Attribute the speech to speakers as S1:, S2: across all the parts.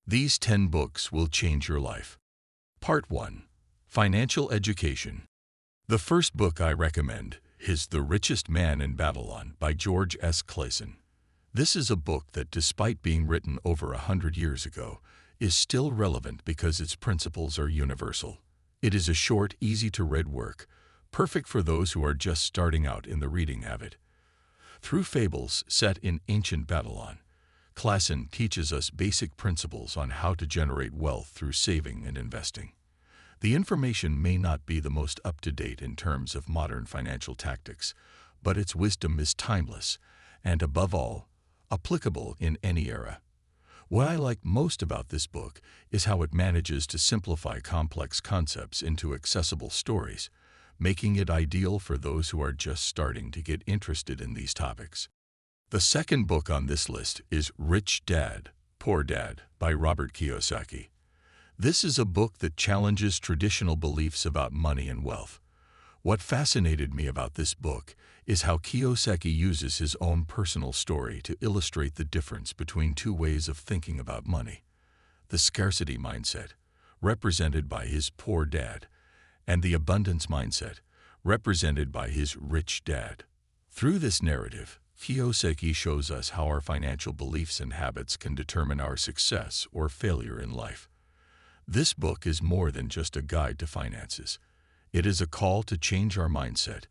S1: These 10 books will change your life. Part 1. Financial Education. The first book I recommend is The Richest Man in Babylon by George S. Clason. This is a book that, despite being written over 100 years ago, is still relevant because its principles are universal. It is a short, easy-to-read work, perfect for those who are just starting out in the reading habit. Through fables set in ancient Babylon, Clason teaches us basic principles on how to generate wealth through saving and investing. The information may not be the most up-to-date in terms of modern financial tactics, but its wisdom is timeless and, above all, applicable in any era. What I like most about this book is how it manages to simplify complex concepts into accessible stories, making it ideal for those who are just starting to get interested in these topics. The second book on this list is Rich Dad, Poor Dad by Robert Kiyosaki. This is a book that challenges traditional beliefs about money and wealth. What fascinated me about this book is how Kiyosaki uses his own personal story to illustrate the difference between two ways of thinking about money: the scarcity mindset, represented by his poor dad, and the abundance mindset, represented by his rich dad. Through this narrative, Kiyosaki shows us how our financial beliefs and habits can determine our success or failure in life. This book is more than just a guide to finances. It is a call to change our mindset,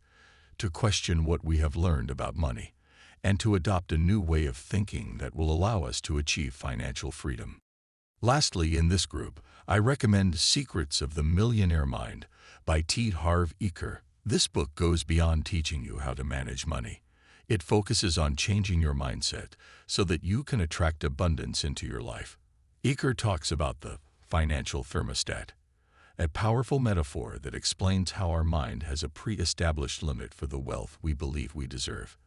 S1: to question what we have learned about money, and to adopt a new way of thinking that will allow us to achieve financial freedom. Lastly, in this group, I recommend Secrets of the Millionaire Mind by Harv Eker. This book goes beyond teaching you how to manage money. It focuses on changing your mindset so that you can attract abundance into your life. Eker talks about the financial thermostat, a powerful metaphor that explains how our mind has a pre-established limit for the wealth we believe we deserve.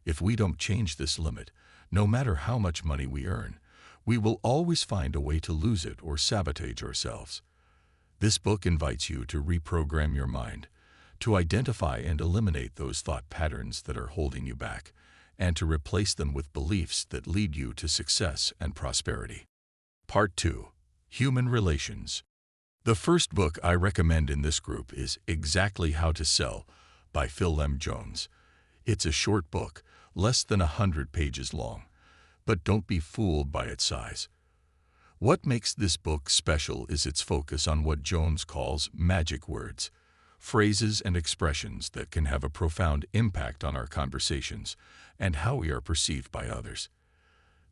S1: If we don't change this limit, no matter how much money we earn, we will always find a way to lose it or sabotage ourselves. This book invites you to reprogram your mind, to identify and eliminate those thought patterns that are holding you back, and to replace them with beliefs that lead you to success and prosperity. Part 2. Human Relations. The first book I recommend in this group is Exactly How to Sell by Phil M. Jones. It's a short book, less than 100 pages long, but don't be fooled by its size. What makes this book special is its focus on what Jones calls magic words, phrases and expressions that can have a profound impact on our conversations and how we are perceived by others.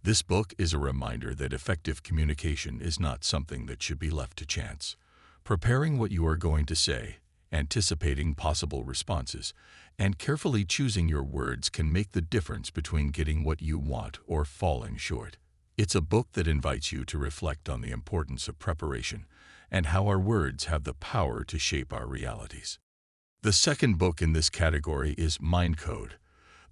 S1: This book is a reminder that effective communication is not something that should be left to chance. Preparing what you are going to say, anticipating possible responses, and carefully choosing your words can make the difference between getting what you want or falling short. It's a book that invites you to reflect on the importance of preparation and how our words have the power to shape our realities. The second book in this category is Mind Code,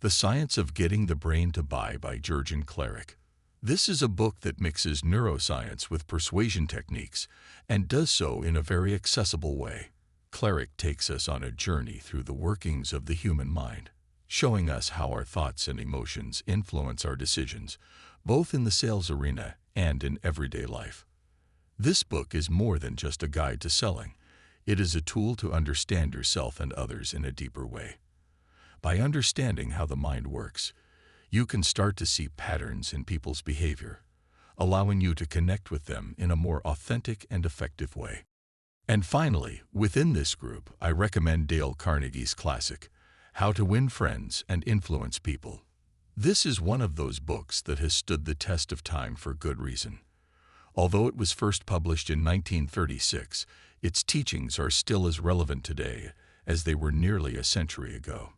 S1: The Science of Getting the Brain to Buy by Jurgen Klarik. This is a book that mixes neuroscience with persuasion techniques and does so in a very accessible way. Klarik takes us on a journey through the workings of the human mind, showing us how our thoughts and emotions influence our decisions, both in the sales arena and in everyday life. This book is more than just a guide to selling. It is a tool to understand yourself and others in a deeper way. By understanding how the mind works, you can start to see patterns in people's behavior, allowing you to connect with them in a more authentic and effective way. And finally, within this group, I recommend Dale Carnegie's classic, How to Win Friends and Influence People. This is one of those books that has stood the test of time for good reason. Although it was first published in 1936, its teachings are still as relevant today as they were nearly a century ago.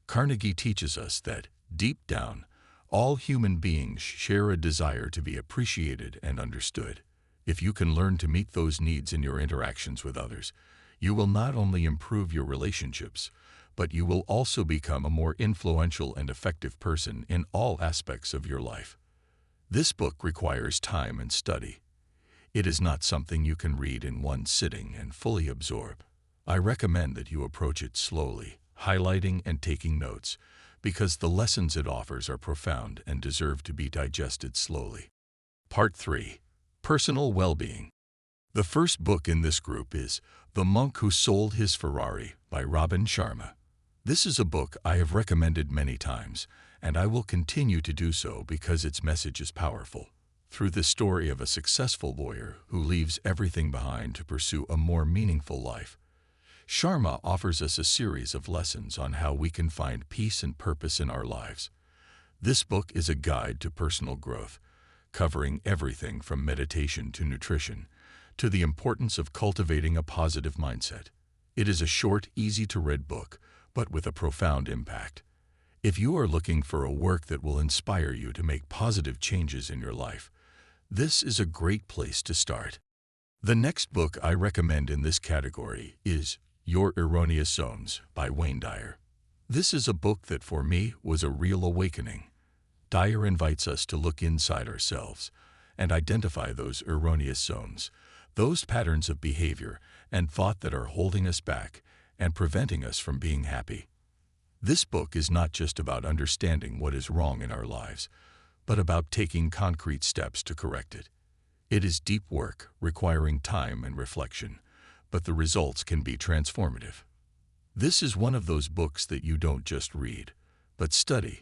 S1: Carnegie teaches us that, deep down, all human beings share a desire to be appreciated and understood. If you can learn to meet those needs in your interactions with others, you will not only improve your relationships, but you will also become a more influential and effective person in all aspects of your life. This book requires time and study. It is not something you can read in one sitting and fully absorb. I recommend that you approach it slowly, highlighting and taking notes, because the lessons it offers are profound and deserve to be digested slowly. Part 3. Personal Well-Being. The first book in this group is The Monk Who Sold His Ferrari by Robin Sharma. This is a book I have recommended many times, and I will continue to do so because its message is powerful. Through the story of a successful lawyer who leaves everything behind to pursue a more meaningful life, Sharma offers us a series of lessons on how we can find peace and purpose in our lives. This book is a guide to personal growth, covering everything from meditation to nutrition, to the importance of cultivating a positive mindset. It is a short, easy-to-read book, but with a profound impact. If you are looking for a work that will inspire you to make positive changes in your life, this is a great place to start. The next book I recommend in this category is Your Erroneous Zones by Wayne Dyer. This is a book that for me was a real awakening. Dyer invites us to look inside ourselves and identify those erroneous zones, those patterns of behavior and thought that are holding us back and preventing us from being happy. This book is not just about understanding what is wrong in our lives, but about taking concrete steps to correct it. It is deep work, requiring time and reflection, but the results can be transformative. This is one of those books that you don't just read, but study,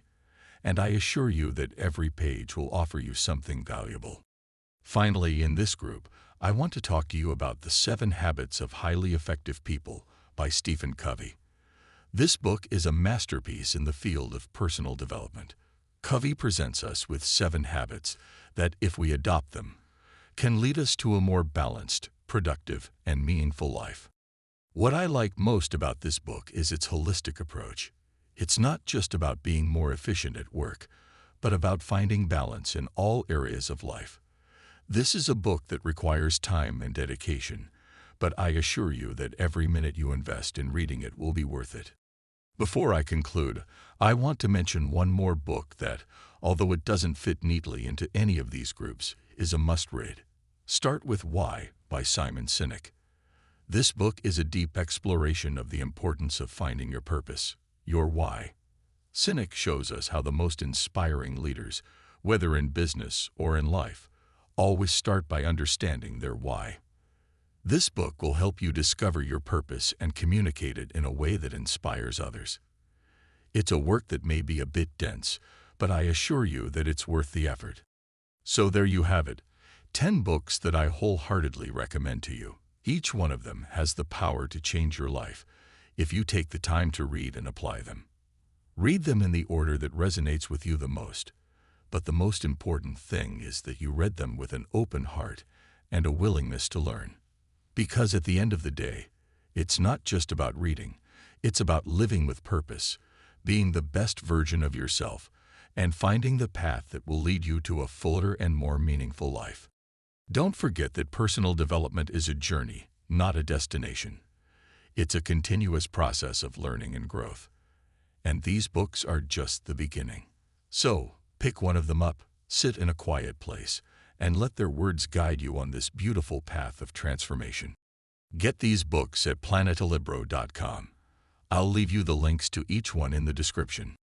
S1: and I assure you that every page will offer you something valuable. Finally, in this group, I want to talk to you about The 7 Habits of Highly Effective People by Stephen Covey. This book is a masterpiece in the field of personal development. Covey presents us with 7 habits that, if we adopt them, can lead us to a more balanced, productive, and meaningful life. What I like most about this book is its holistic approach. It's not just about being more efficient at work, but about finding balance in all areas of life. This is a book that requires time and dedication, but I assure you that every minute you invest in reading it will be worth it. Before I conclude, I want to mention one more book that, although it doesn't fit neatly into any of these groups, is a must-read. Start with Why by Simon Sinek. This book is a deep exploration of the importance of finding your purpose, your why. Sinek shows us how the most inspiring leaders, whether in business or in life, always start by understanding their why. This book will help you discover your purpose and communicate it in a way that inspires others. It's a work that may be a bit dense, but I assure you that it's worth the effort. So there you have it, 10 books that I wholeheartedly recommend to you. Each one of them has the power to change your life if you take the time to read and apply them. Read them in the order that resonates with you the most, but the most important thing is that you read them with an open heart and a willingness to learn. Because at the end of the day, it's not just about reading, it's about living with purpose, being the best version of yourself, and finding the path that will lead you to a fuller and more meaningful life. Don't forget that personal development is a journey, not a destination. It's a continuous process of learning and growth. And these books are just the beginning. So, pick one of them up, sit in a quiet place, and let their words guide you on this beautiful path of transformation. Get these books at planetalibro.com. I'll leave you the links to each one in the description.